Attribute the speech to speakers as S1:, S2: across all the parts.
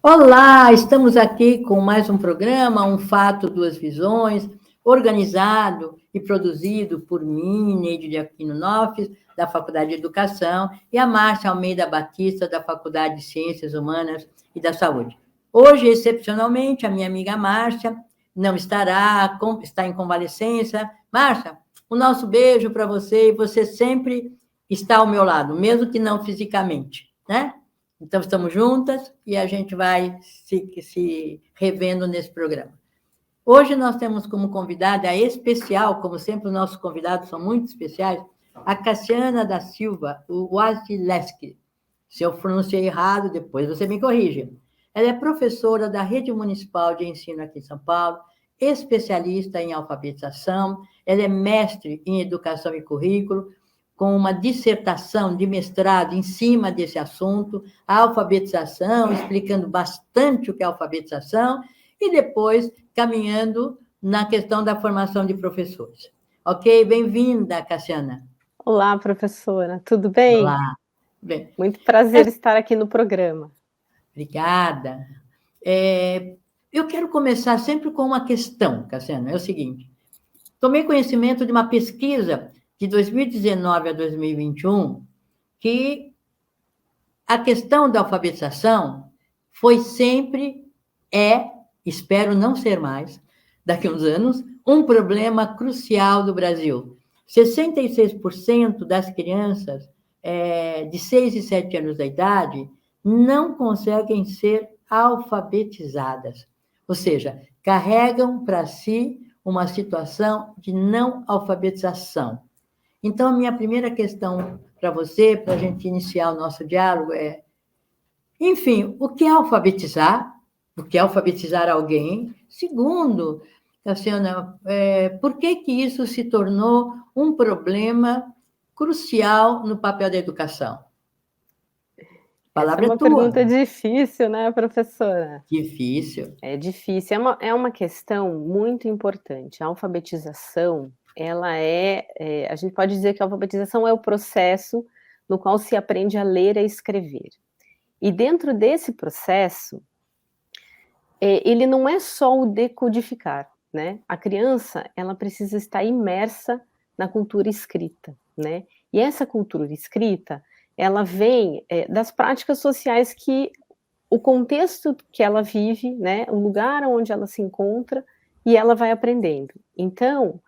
S1: Olá, estamos aqui com mais um programa, Um Fato, Duas Visões, organizado e produzido por mim, Neide de Aquino Nofres, da Faculdade de Educação, e a Márcia Almeida Batista, da Faculdade de Ciências Humanas e da Saúde. Hoje, excepcionalmente, a minha amiga Márcia não estará, está em convalescença. Márcia, o nosso beijo para você, e você sempre está ao meu lado, mesmo que não fisicamente, né? Então, estamos juntas e a gente vai se revendo nesse programa. Hoje nós temos como convidada especial, como sempre, os nossos convidados são muito especiais, a Cassiana da Silva Wasilewski. Se eu pronunciei errado, depois você me corrige. Ela é professora da Rede Municipal de Ensino aqui em São Paulo, especialista em alfabetização, ela é mestre em educação e currículo, com uma dissertação de mestrado em cima desse assunto, a alfabetização, explicando bastante o que é alfabetização, e depois caminhando na questão da formação de professores. Ok? Bem-vinda, Cassiana.
S2: Olá, professora, tudo bem?
S1: Olá. Bem,
S2: muito prazer estar aqui no programa.
S1: Obrigada. Eu quero começar sempre com uma questão, Cassiana, é o seguinte. Tomei conhecimento de uma pesquisa de 2019 a 2021, que a questão da alfabetização foi sempre, espero não ser mais, daqui a uns anos, um problema crucial do Brasil. 66% das crianças de 6 e 7 anos de idade não conseguem ser alfabetizadas. Ou seja, carregam para si uma situação de não alfabetização. Então, a minha primeira questão para você, para a gente iniciar o nosso diálogo, enfim, o que é alfabetizar? O que é alfabetizar alguém? Segundo, Cassiana, por que isso se tornou um problema crucial no papel da educação? A palavra
S2: Essa é uma
S1: tua.
S2: Pergunta difícil, né, professora?
S1: Difícil.
S2: É difícil, é uma questão muito importante. A alfabetização, ela a gente pode dizer que a alfabetização é o processo no qual se aprende a ler e a escrever. E dentro desse processo, ele não é só o decodificar, né? A criança, ela precisa estar imersa na cultura escrita, né? E essa cultura escrita, ela vem das práticas sociais que o contexto que ela vive, né? O lugar onde ela se encontra e ela vai aprendendo. Então,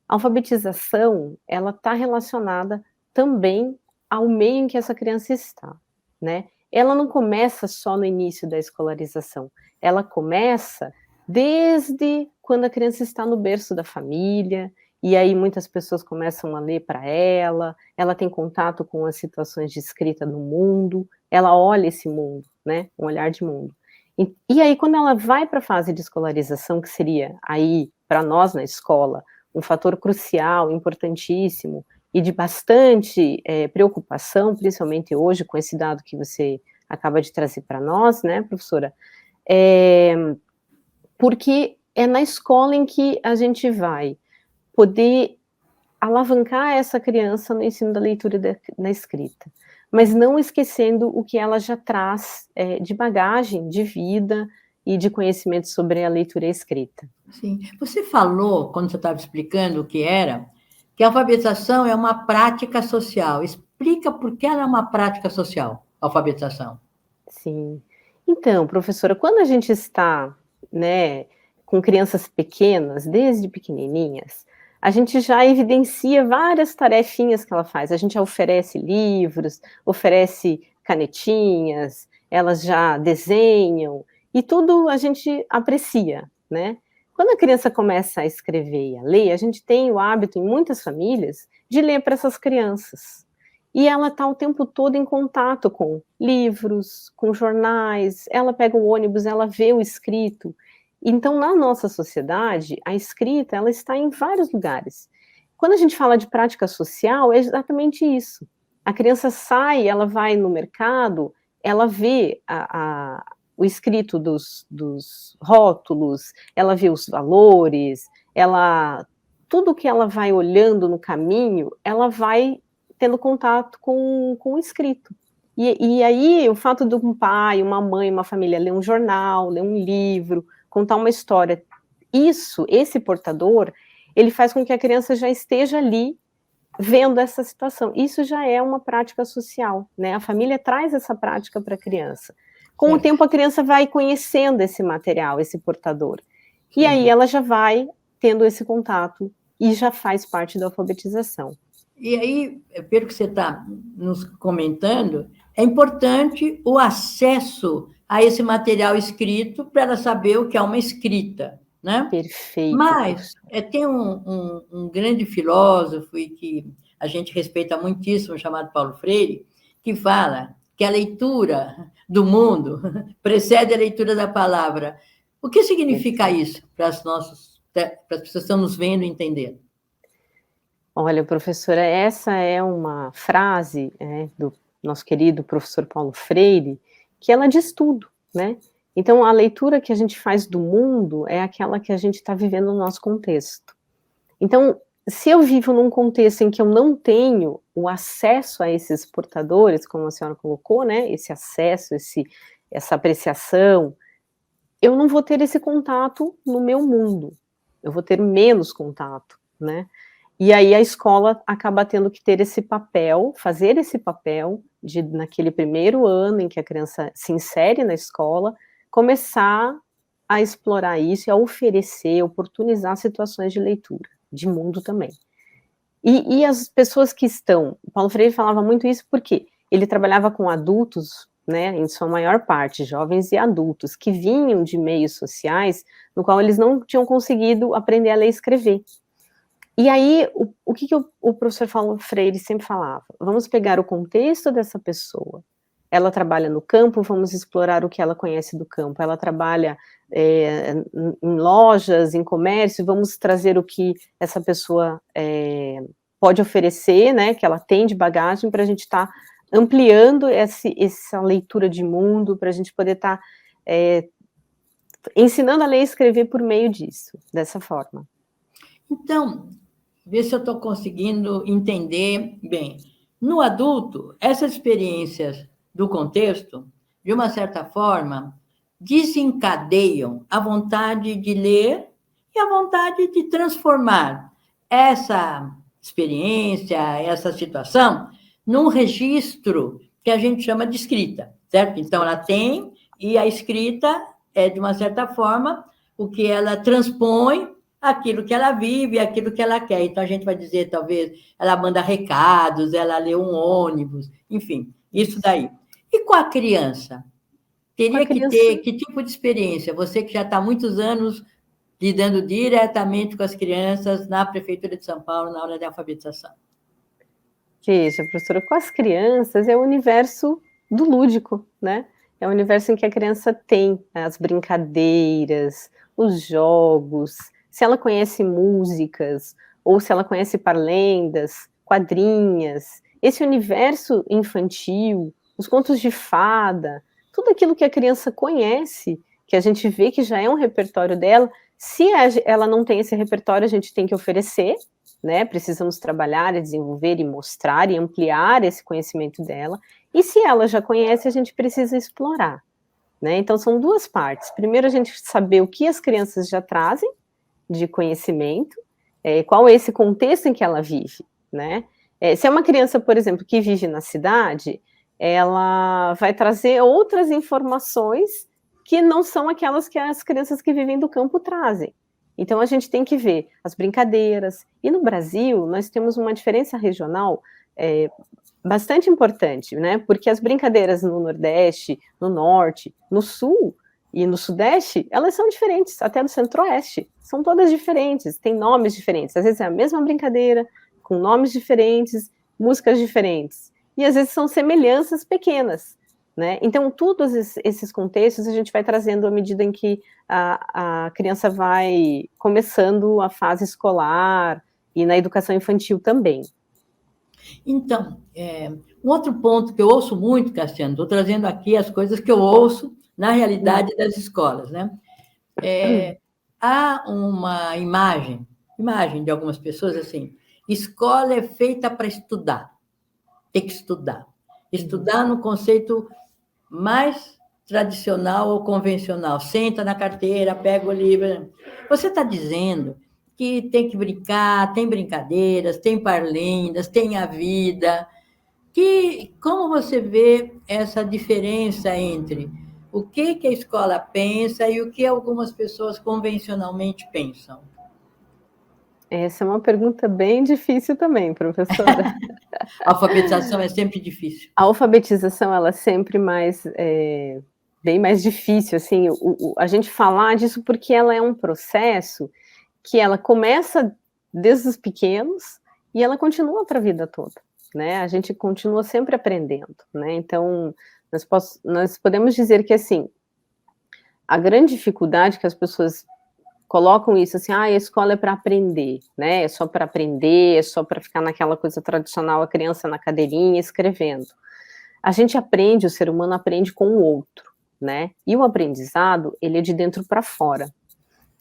S2: a alfabetização, ela está relacionada também ao meio em que essa criança está, né? Ela não começa só no início da escolarização, ela começa desde quando a criança está no berço da família, e aí muitas pessoas começam a ler para ela tem contato com as situações de escrita no mundo, ela olha esse mundo, né? Um olhar de mundo. E aí, quando ela vai para a fase de escolarização, que seria aí, para nós na escola, um fator crucial, importantíssimo, e de bastante preocupação, principalmente hoje, com esse dado que você acaba de trazer para nós, né, professora? Porque é na escola em que a gente vai poder alavancar essa criança no ensino da leitura e da escrita, mas não esquecendo o que ela já traz de bagagem, de vida e de conhecimento sobre a leitura e a escrita.
S1: Sim. Você falou, quando você estava explicando o que era, que a alfabetização é uma prática social. Explica por que ela é uma prática social, a alfabetização.
S2: Sim. Então, professora, quando a gente está, né, com crianças pequenas, desde pequenininhas, a gente já evidencia várias tarefinhas que ela faz. A gente oferece livros, oferece canetinhas, elas já desenham, e tudo a gente aprecia, né? Quando a criança começa a escrever e a ler, a gente tem o hábito, em muitas famílias, de ler para essas crianças. E ela está o tempo todo em contato com livros, com jornais, ela pega o ônibus, ela vê o escrito. Então, na nossa sociedade, a escrita, ela está em vários lugares. Quando a gente fala de prática social, é exatamente isso. A criança sai, ela vai no mercado, ela vê o escrito dos rótulos, ela vê os valores, tudo que ela vai olhando no caminho, ela vai tendo contato com o escrito. E aí, o fato de um pai, uma mãe, uma família ler um jornal, ler um livro, contar uma história, esse portador, ele faz com que a criança já esteja ali vendo essa situação. Isso já é uma prática social, né? A família traz essa prática para a criança. Com o tempo, a criança vai conhecendo esse material, esse portador. E aí ela já vai tendo esse contato e já faz parte da alfabetização.
S1: E aí, pelo que você está nos comentando, é importante o acesso a esse material escrito para ela saber o que é uma escrita, né?
S2: Perfeito.
S1: Mas tem um grande filósofo e que a gente respeita muitíssimo, chamado Paulo Freire, que fala que a leitura do mundo precede a leitura da palavra. O que significa isso para as pessoas que estão nos vendo e entendendo?
S2: Olha, professora, essa é uma frase do nosso querido professor Paulo Freire, que ela diz tudo, né? Então, a leitura que a gente faz do mundo é aquela que a gente está vivendo no nosso contexto. Então, se eu vivo num contexto em que eu não tenho o acesso a esses portadores, como a senhora colocou, né? Esse acesso, essa apreciação, eu não vou ter esse contato no meu mundo. Eu vou ter menos contato, né? E aí a escola acaba tendo que ter esse papel, fazer esse papel de, naquele primeiro ano em que a criança se insere na escola, começar a explorar isso e a oferecer, oportunizar situações de leitura, de mundo também. E as pessoas que estão, Paulo Freire falava muito isso porque ele trabalhava com adultos, né, em sua maior parte, jovens e adultos, que vinham de meios sociais no qual eles não tinham conseguido aprender a ler e escrever. E aí, o que o professor Paulo Freire sempre falava? Vamos pegar o contexto dessa pessoa. Ela trabalha no campo, vamos explorar o que ela conhece do campo. Ela trabalha em lojas, em comércio, vamos trazer o que essa pessoa pode oferecer, né, que ela tem de bagagem, para a gente estar ampliando essa leitura de mundo, para a gente poder estar ensinando a ler e escrever por meio disso, dessa forma.
S1: Então, ver se eu estou conseguindo entender bem. No adulto, essas experiências do contexto, de uma certa forma, desencadeiam a vontade de ler e a vontade de transformar essa experiência, essa situação, num registro que a gente chama de escrita, certo? Então, ela tem, e a escrita é, de uma certa forma, o que ela transpõe aquilo que ela vive, aquilo que ela quer. Então, a gente vai dizer, talvez, ela manda recados, ela lê um ônibus, enfim, isso daí. E com a criança? Teria que ter que tipo de experiência? Você que já está há muitos anos lidando diretamente com as crianças na Prefeitura de São Paulo, na hora de alfabetização.
S2: Veja, professora, com as crianças é o universo do lúdico, né? É o universo em que a criança tem as brincadeiras, os jogos, se ela conhece músicas, ou se ela conhece parlendas, quadrinhas, esse universo infantil, os contos de fada, tudo aquilo que a criança conhece, que a gente vê que já é um repertório dela, se ela não tem esse repertório, a gente tem que oferecer, né? Precisamos trabalhar e desenvolver e mostrar e ampliar esse conhecimento dela, e se ela já conhece, a gente precisa explorar, né? Então, são duas partes. Primeiro, a gente saber o que as crianças já trazem de conhecimento, qual é esse contexto em que ela vive, né? Se é uma criança, por exemplo, que vive na cidade, ela vai trazer outras informações que não são aquelas que as crianças que vivem do campo trazem. Então, a gente tem que ver as brincadeiras. E no Brasil, nós temos uma diferença regional bastante importante, né? Porque as brincadeiras no Nordeste, no Norte, no Sul e no Sudeste, elas são diferentes, até no Centro-Oeste. São todas diferentes, têm nomes diferentes. Às vezes é a mesma brincadeira, com nomes diferentes, músicas diferentes. E às vezes são semelhanças pequenas, né? Então, todos esses contextos a gente vai trazendo à medida em que a criança vai começando a fase escolar e na educação infantil também.
S1: Então, um outro ponto que eu ouço muito, Cassiano, estou trazendo aqui as coisas que eu ouço na realidade das escolas, né? Há uma imagem de algumas pessoas assim, escola é feita para estudar, tem que estudar. Estudar no conceito mais tradicional ou convencional. Senta na carteira, pega o livro. Você está dizendo que tem que brincar, tem brincadeiras, tem parlendas, tem a vida. Como você vê essa diferença entre o que a escola pensa e o que algumas pessoas convencionalmente pensam?
S2: Essa é uma pergunta bem difícil também, professora.
S1: A alfabetização é sempre difícil.
S2: A alfabetização, ela é sempre bem mais difícil, assim, a gente falar disso, porque ela é um processo que ela começa desde os pequenos e ela continua para a vida toda, né? A gente continua sempre aprendendo, né? Então, nós podemos dizer que, assim, a grande dificuldade que as pessoas colocam isso assim, a escola é para aprender, né? É só para aprender, é só para ficar naquela coisa tradicional, a criança na cadeirinha escrevendo. A gente aprende, o ser humano aprende com o outro, né? E o aprendizado, ele é de dentro para fora.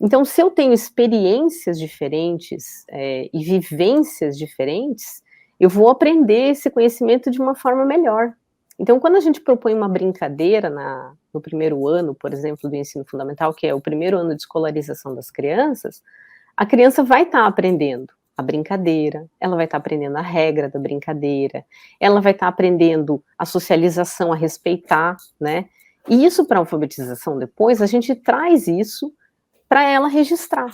S2: Então, se eu tenho experiências diferentes e vivências diferentes, eu vou aprender esse conhecimento de uma forma melhor. Então, quando a gente propõe uma brincadeira no primeiro ano, por exemplo, do ensino fundamental, que é o primeiro ano de escolarização das crianças, a criança vai estar aprendendo a brincadeira, ela vai estar aprendendo a regra da brincadeira, ela vai estar aprendendo a socialização, a respeitar, né? E isso para a alfabetização depois, a gente traz isso para ela registrar.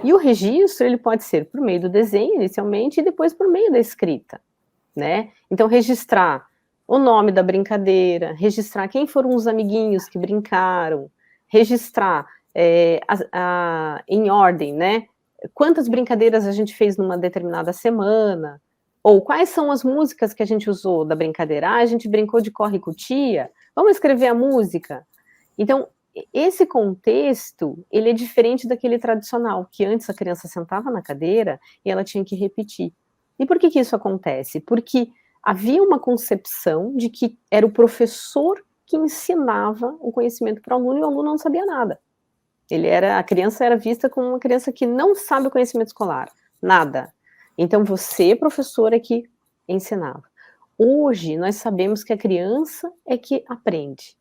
S2: E o registro, ele pode ser por meio do desenho, inicialmente, e depois por meio da escrita, né? Então, registrar o nome da brincadeira, registrar quem foram os amiguinhos que brincaram, registrar em ordem, né? Quantas brincadeiras a gente fez numa determinada semana, ou quais são as músicas que a gente usou da brincadeira. A gente brincou de corre com tia, vamos escrever a música. Então, esse contexto, ele é diferente daquele tradicional, que antes a criança sentava na cadeira e ela tinha que repetir. E por que isso acontece? Porque havia uma concepção de que era o professor que ensinava o conhecimento para o aluno e o aluno não sabia nada. A criança era vista como uma criança que não sabe o conhecimento escolar, nada. Então você, professor, é que ensinava. Hoje nós sabemos que a criança é que aprende.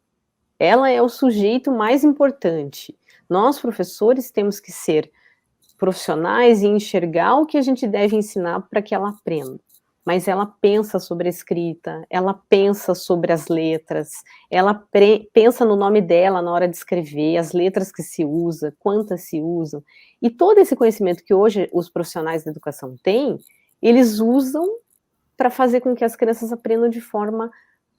S2: Ela é o sujeito mais importante. Nós, professores, temos que ser profissionais e enxergar o que a gente deve ensinar para que ela aprenda. Mas ela pensa sobre a escrita, ela pensa sobre as letras, ela pensa no nome dela na hora de escrever, as letras que se usa, quantas se usam. E todo esse conhecimento que hoje os profissionais da educação têm, eles usam para fazer com que as crianças aprendam de forma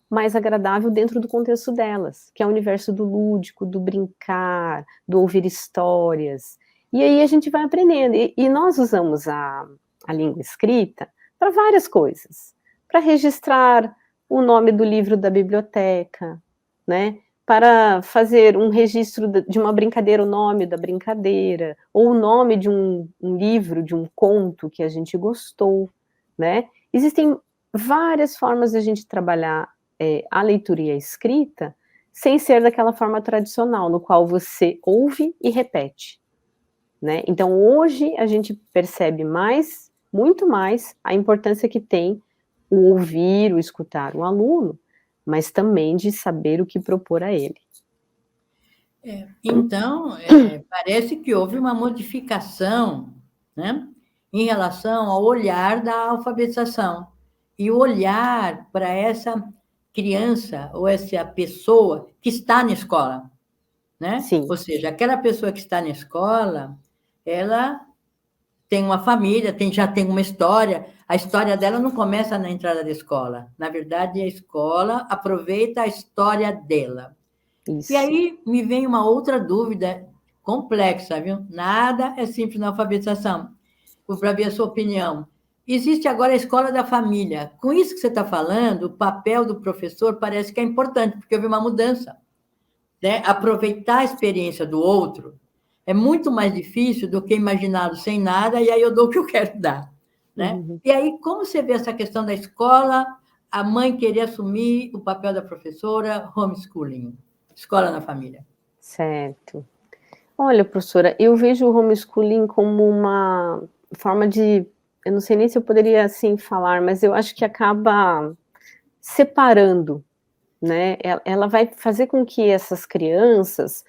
S2: mais agradável dentro do contexto delas, que é o universo do lúdico, do brincar, do ouvir histórias. E aí a gente vai aprendendo. E nós usamos a língua escrita para várias coisas. Para registrar o nome do livro da biblioteca, né? Para fazer um registro de uma brincadeira, o nome da brincadeira, ou o nome de um livro, de um conto que a gente gostou, né? Existem várias formas de a gente trabalhar a leitura e a escrita sem ser daquela forma tradicional, no qual você ouve e repete, né? Então, hoje, a gente percebe muito mais, a importância que tem o ouvir, o escutar o aluno, mas também de saber o que propor a ele.
S1: Então, parece que houve uma modificação, né, em relação ao olhar da alfabetização. E o olhar para essa criança ou essa pessoa que está na escola, né?
S2: Sim.
S1: Ou seja, aquela pessoa que está na escola, ela tem uma família, já tem uma história. A história dela não começa na entrada da escola. Na verdade, a escola aproveita a história dela. Isso. E aí me vem uma outra dúvida complexa, viu? Nada é simples na alfabetização. Para ver a sua opinião. Existe agora a escola da família. Com isso que você está falando, o papel do professor parece que é importante, porque houve uma mudança, né? Aproveitar a experiência do outro é muito mais difícil do que imaginá-lo sem nada, e aí eu dou o que eu quero dar, né? Uhum. E aí, como você vê essa questão da escola, a mãe querer assumir o papel da professora, homeschooling, escola na família?
S2: Certo. Olha, professora, eu vejo o homeschooling como uma forma de... Eu não sei nem se eu poderia, assim, falar, mas eu acho que acaba separando, né? Ela vai fazer com que essas crianças,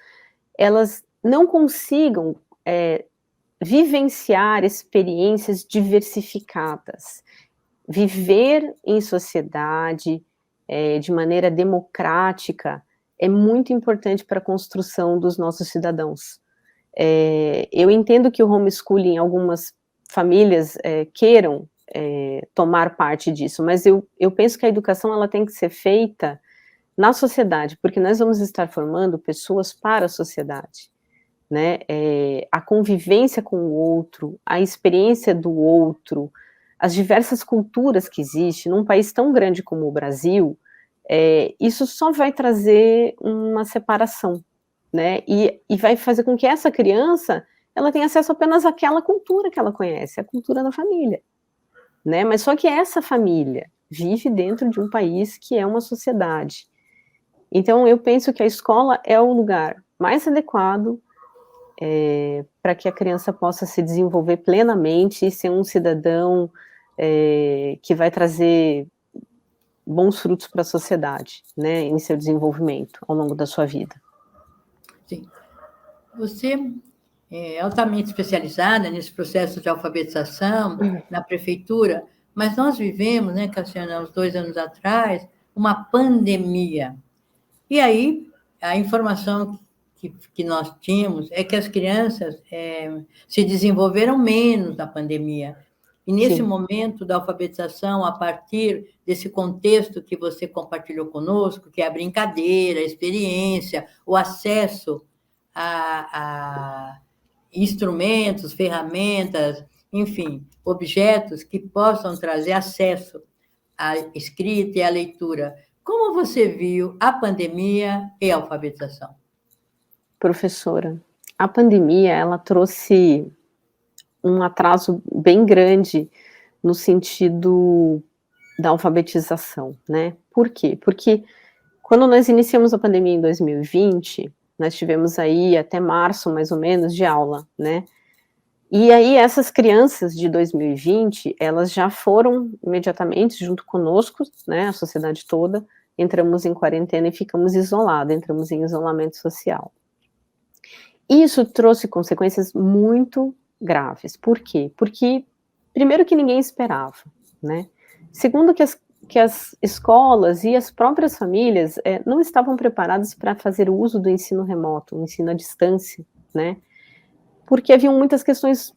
S2: elas não consigam vivenciar experiências diversificadas, viver em sociedade, de maneira democrática, é muito importante para a construção dos nossos cidadãos. Eu entendo que o homeschooling, em algumas famílias, queiram tomar parte disso, mas eu penso que a educação ela tem que ser feita na sociedade, porque nós vamos estar formando pessoas para a sociedade, né? A convivência com o outro, a experiência do outro, as diversas culturas que existem, num país tão grande como o Brasil, isso só vai trazer uma separação, né? E vai fazer com que essa criança, ela tenha acesso apenas àquela cultura que ela conhece, a cultura da família, né? Mas só que essa família vive dentro de um país que é uma sociedade. Então, eu penso que a escola é o lugar mais adequado para que a criança possa se desenvolver plenamente e ser um cidadão que vai trazer bons frutos para a sociedade, né, em seu desenvolvimento ao longo da sua vida.
S1: Sim. Você é altamente especializada nesse processo de alfabetização na prefeitura, mas nós vivemos, né, Cassiana, uns 2 anos atrás, uma pandemia. E aí, a informação que nós tínhamos é que as crianças se desenvolveram menos na pandemia. E nesse momento da alfabetização, a partir desse contexto que você compartilhou conosco, que é a brincadeira, a experiência, o acesso a instrumentos, ferramentas, enfim, objetos que possam trazer acesso à escrita e à leitura. Como você viu a pandemia e a alfabetização?
S2: Professora, a pandemia, ela trouxe um atraso bem grande no sentido da alfabetização, né? Por quê? Porque quando nós iniciamos a pandemia em 2020, nós tivemos aí até março, mais ou menos, de aula, né? E aí essas crianças de 2020, elas já foram imediatamente junto conosco, né, a sociedade toda, entramos em quarentena e ficamos isolados, entramos em isolamento social. Isso trouxe consequências muito graves. Por quê? Porque, primeiro, que ninguém esperava, né? Segundo, que as escolas e as próprias famílias não estavam preparadas para fazer o uso do ensino remoto, o ensino à distância, né? Porque haviam muitas questões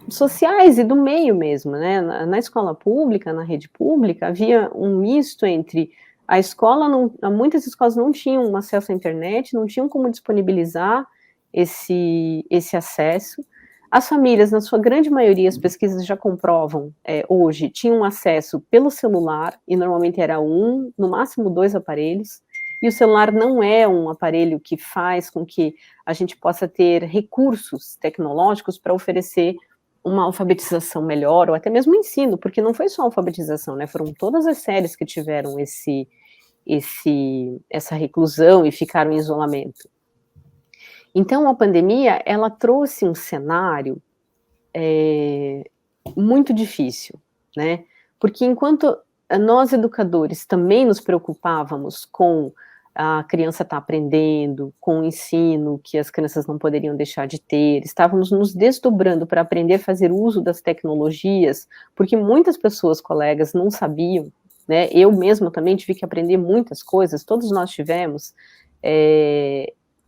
S2: sociais e do meio mesmo, né? Na escola pública, na rede pública, havia um misto entre a escola, muitas escolas não tinham acesso à internet, não tinham como disponibilizar esse acesso. As famílias, na sua grande maioria, as pesquisas já comprovam hoje, tinham acesso pelo celular, e normalmente era no máximo 2 aparelhos, e o celular não é um aparelho que faz com que a gente possa ter recursos tecnológicos para oferecer uma alfabetização melhor, ou até mesmo ensino, porque não foi só alfabetização, né, foram todas as séries que tiveram essa reclusão e ficaram em isolamento. Então, a pandemia, ela trouxe um cenário muito difícil, né? Porque enquanto nós, educadores, também nos preocupávamos com a criança estar aprendendo, com o ensino que as crianças não poderiam deixar de ter, estávamos nos desdobrando para aprender a fazer uso das tecnologias, porque muitas pessoas, colegas, não sabiam, né? Eu mesma também tive que aprender muitas coisas, todos nós tivemos.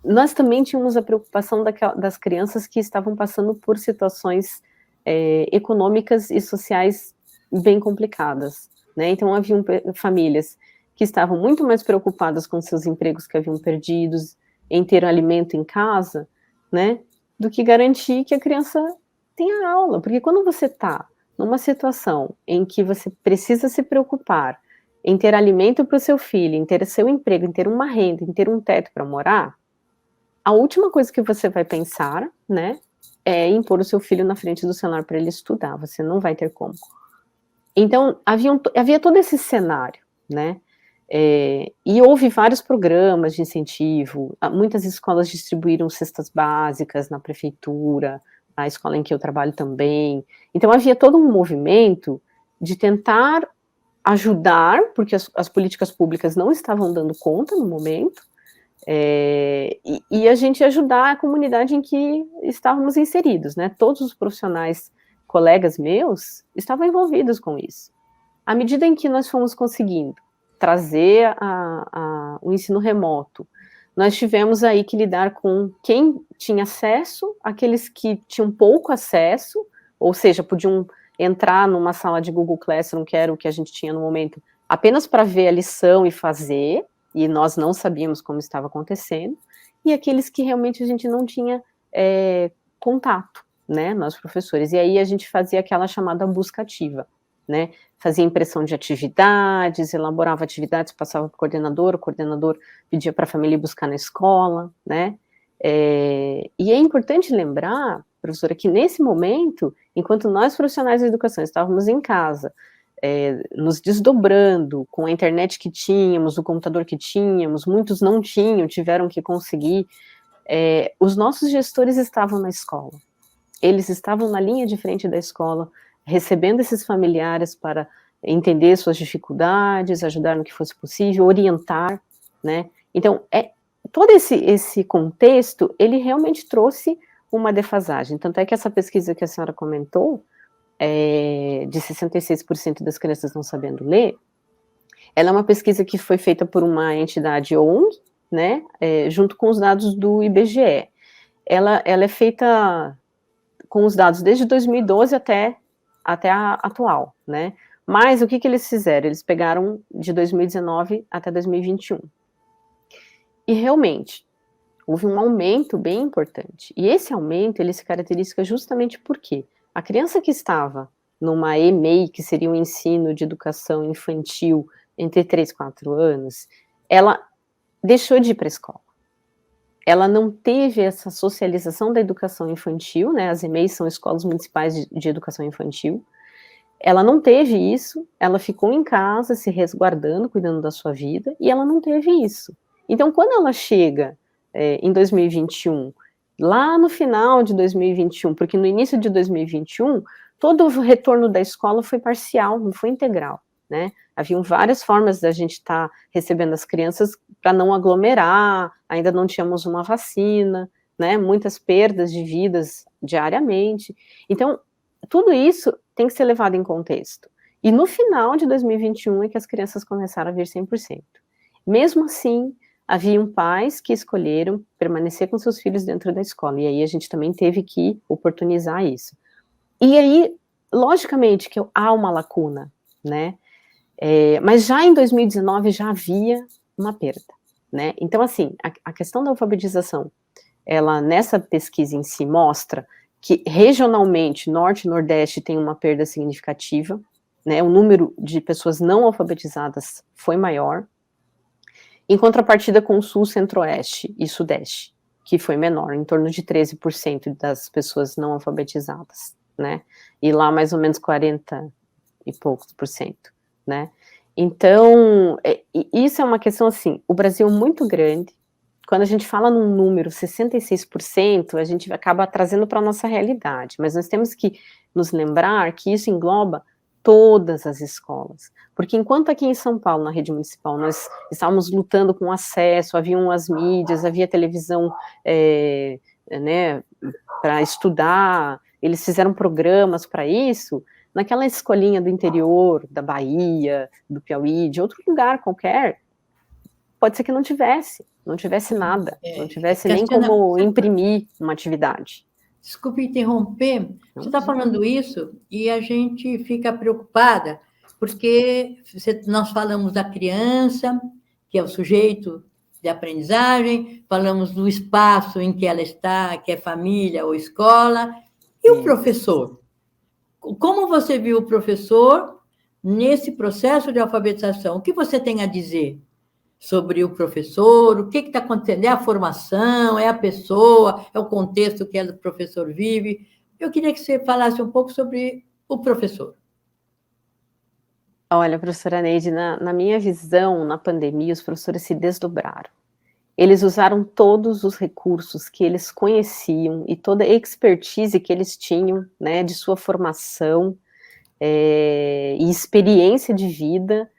S2: Nós também tínhamos a preocupação das crianças que estavam passando por situações econômicas e sociais bem complicadas, né? Então, haviam famílias que estavam muito mais preocupadas com seus empregos que haviam perdidos, em ter alimento em casa, né? Do que garantir que a criança tenha aula. Porque quando você está numa situação em que você precisa se preocupar em ter alimento para o seu filho, em ter seu emprego, em ter uma renda, em ter um teto para morar, a última coisa que você vai pensar, né, é em pôr o seu filho na frente do celular para ele estudar. Você não vai ter como. Então, havia todo esse cenário, né? E houve vários programas de incentivo, muitas escolas distribuíram cestas básicas na prefeitura, a escola em que eu trabalho também. Então, havia todo um movimento de tentar ajudar, porque as políticas públicas não estavam dando conta no momento, e a gente ajudar a comunidade em que estávamos inseridos, né? Todos os profissionais, colegas meus, estavam envolvidos com isso. À medida em que nós fomos conseguindo trazer o ensino remoto, nós tivemos aí que lidar com quem tinha acesso, aqueles que tinham pouco acesso, ou seja, podiam entrar numa sala de Google Classroom, que era o que a gente tinha no momento, apenas para ver a lição e fazer, e nós não sabíamos como estava acontecendo, e aqueles que realmente a gente não tinha contato, né, nós professores. E aí a gente fazia aquela chamada busca ativa, né, fazia impressão de atividades, elaborava atividades, passava para o coordenador pedia para a família ir buscar na escola, né, e é importante lembrar, professora, que nesse momento, enquanto nós profissionais da educação estávamos em casa, nos desdobrando com a internet que tínhamos, o computador que tínhamos, muitos não tinham, tiveram que conseguir, os nossos gestores estavam na escola, eles estavam na linha de frente da escola, recebendo esses familiares para entender suas dificuldades, ajudar no que fosse possível, orientar, né, então, todo esse contexto, ele realmente trouxe uma defasagem, tanto é que essa pesquisa que a senhora comentou, de 66% das crianças não sabendo ler, ela é uma pesquisa que foi feita por uma entidade ONG, né, junto com os dados do IBGE. Ela é feita com os dados desde 2012 até a atual, né, mas o que eles fizeram? Eles pegaram de 2019 até 2021. E realmente, houve um aumento bem importante. E esse aumento, ele se caracteriza justamente porque a criança que estava numa EMEI, que seria um ensino de educação infantil entre 3 e 4 anos, ela deixou de ir para a escola. Ela não teve essa socialização da educação infantil, né? As EMEIs são escolas municipais de educação infantil. Ela não teve isso, ela ficou em casa se resguardando, cuidando da sua vida, e ela não teve isso. Então, quando ela chega em 2021, lá no final de 2021, porque no início de 2021, todo o retorno da escola foi parcial, não foi integral, né? Haviam várias formas da gente estar recebendo as crianças para não aglomerar, ainda não tínhamos uma vacina, né? Muitas perdas de vidas diariamente. Então, tudo isso tem que ser levado em contexto. E no final de 2021 é que as crianças começaram a vir 100%. Mesmo assim, haviam pais que escolheram permanecer com seus filhos dentro da escola, e aí a gente também teve que oportunizar isso. E aí, logicamente, que há uma lacuna, né, mas já em 2019 já havia uma perda, né, então assim, a questão da alfabetização, ela nessa pesquisa em si mostra que regionalmente, Norte e Nordeste tem uma perda significativa, né, o número de pessoas não alfabetizadas foi maior, em contrapartida com o Sul, Centro-Oeste e Sudeste, que foi menor, em torno de 13% das pessoas não alfabetizadas, né, e lá mais ou menos 40 e poucos por cento, né, então, isso é uma questão assim, o Brasil é muito grande, quando a gente fala num número 66%, a gente acaba trazendo para a nossa realidade, mas nós temos que nos lembrar que isso engloba todas as escolas, porque enquanto aqui em São Paulo, na rede municipal, nós estávamos lutando com acesso, haviam as mídias, havia televisão, né, para estudar, eles fizeram programas para isso, naquela escolinha do interior, da Bahia, do Piauí, de outro lugar qualquer, pode ser que não tivesse nada, não tivesse nem como imprimir uma atividade.
S1: Desculpe interromper, você está falando isso e a gente fica preocupada, porque nós falamos da criança, que é o sujeito de aprendizagem, falamos do espaço em que ela está, que é família ou escola, e o professor? Como você viu o professor nesse processo de alfabetização? O que você tem a dizer sobre o professor, o que está acontecendo? É a formação, é a pessoa, é o contexto que o professor vive? Eu queria que você falasse um pouco sobre o professor.
S2: Olha, professora Neide, na minha visão, na pandemia, os professores se desdobraram. Eles usaram todos os recursos que eles conheciam e toda a expertise que eles tinham, né, de sua formação, e experiência de vida,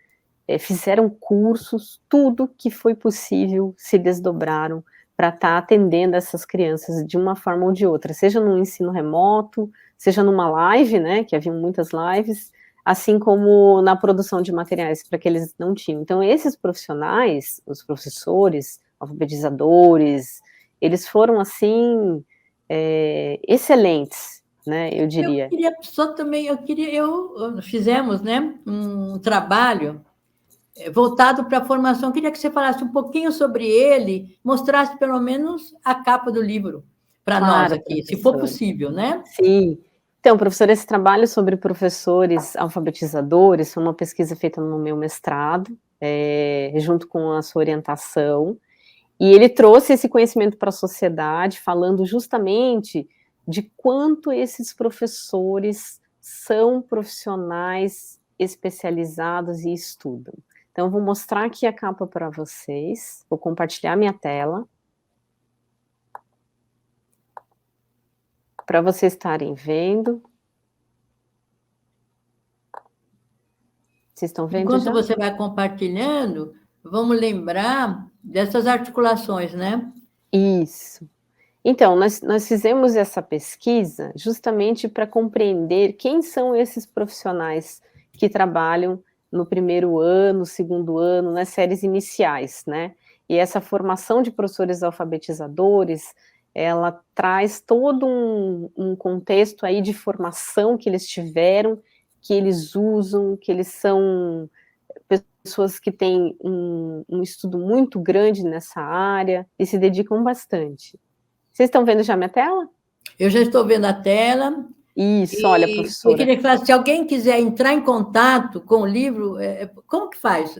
S2: fizeram cursos, tudo que foi possível se desdobraram para estar atendendo essas crianças de uma forma ou de outra, seja no ensino remoto, seja numa live, né, que haviam muitas lives, assim como na produção de materiais para que eles não tinham. Então, esses profissionais, os professores, alfabetizadores, eles foram, assim, excelentes, né, eu diria.
S1: Eu queria só também, fizemos, né, um trabalho voltado para a formação. Queria que você falasse um pouquinho sobre ele, mostrasse pelo menos a capa do livro para nós
S2: Claro,
S1: aqui, se for
S2: professora.
S1: possível, né?
S2: Sim. Então, professor, esse trabalho sobre professores alfabetizadores foi uma pesquisa feita no meu mestrado, junto com a sua orientação, e ele trouxe esse conhecimento para a sociedade, falando justamente de quanto esses professores são profissionais especializados e estudam. Então, eu vou mostrar aqui a capa para vocês, vou compartilhar minha tela, para vocês estarem vendo. Vocês estão vendo
S1: Enquanto
S2: já?
S1: você vai compartilhando, vamos lembrar dessas articulações, né?
S2: Isso. Então, nós fizemos essa pesquisa justamente para compreender quem são esses profissionais que trabalham no primeiro ano, segundo ano, nas séries iniciais, né? E essa formação de professores alfabetizadores, ela traz todo um contexto aí de formação que eles tiveram, que eles usam, que eles são pessoas que têm um estudo muito grande nessa área e se dedicam bastante. Vocês estão vendo já minha tela?
S1: Eu já estou vendo a tela.
S2: Isso, olha,
S1: E eu
S2: professora.
S1: queria que falasse, se alguém quiser entrar em contato com o livro, como que faz?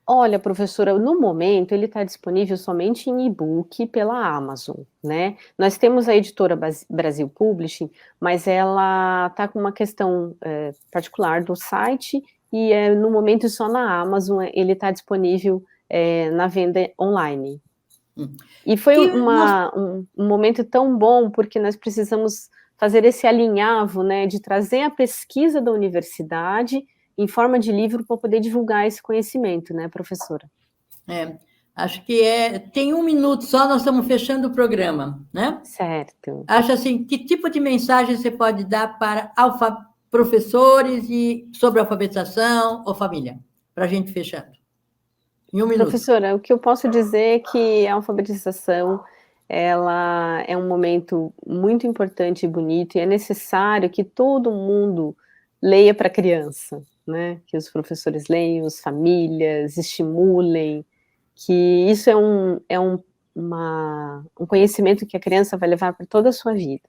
S2: Olha, professora, no momento ele está disponível somente em e-book pela Amazon, né? Nós temos a editora Brasil Publishing, mas ela está com uma questão particular do site e no momento só na Amazon ele está disponível na venda online. E foi um momento tão bom porque nós precisamos fazer esse alinhavo, né, de trazer a pesquisa da universidade em forma de livro para poder divulgar esse conhecimento, né, professora?
S1: Acho que tem 1 minuto só, nós estamos fechando o programa, né?
S2: Certo.
S1: Acho assim, que tipo de mensagem você pode dar para professores e sobre alfabetização ou família? Para a gente fechando. Em 1 minuto.
S2: Professora, o que eu posso dizer é que a alfabetização, ela é um momento muito importante e bonito, e é necessário que todo mundo leia para a criança, né? Que os professores leiam, as famílias estimulem, que isso é um conhecimento que a criança vai levar para toda a sua vida.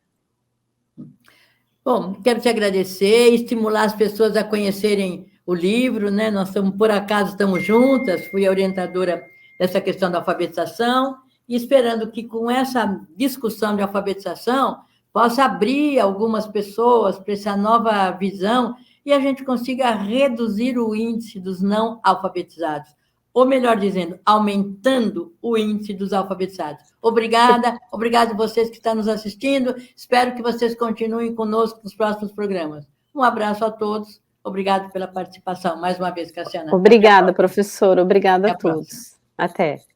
S1: Bom, quero te agradecer, estimular as pessoas a conhecerem o livro, né? Nós estamos, por acaso, estamos juntas, fui a orientadora dessa questão da alfabetização, e esperando que com essa discussão de alfabetização possa abrir algumas pessoas para essa nova visão e a gente consiga reduzir o índice dos não alfabetizados, ou melhor dizendo, aumentando o índice dos alfabetizados. Obrigada, obrigado a vocês que estão nos assistindo, espero que vocês continuem conosco nos próximos programas. Um abraço a todos, obrigado pela participação, mais uma vez, Cassiana.
S2: Obrigada, professora, obrigada a
S1: Até a próxima.
S2: todos. Até.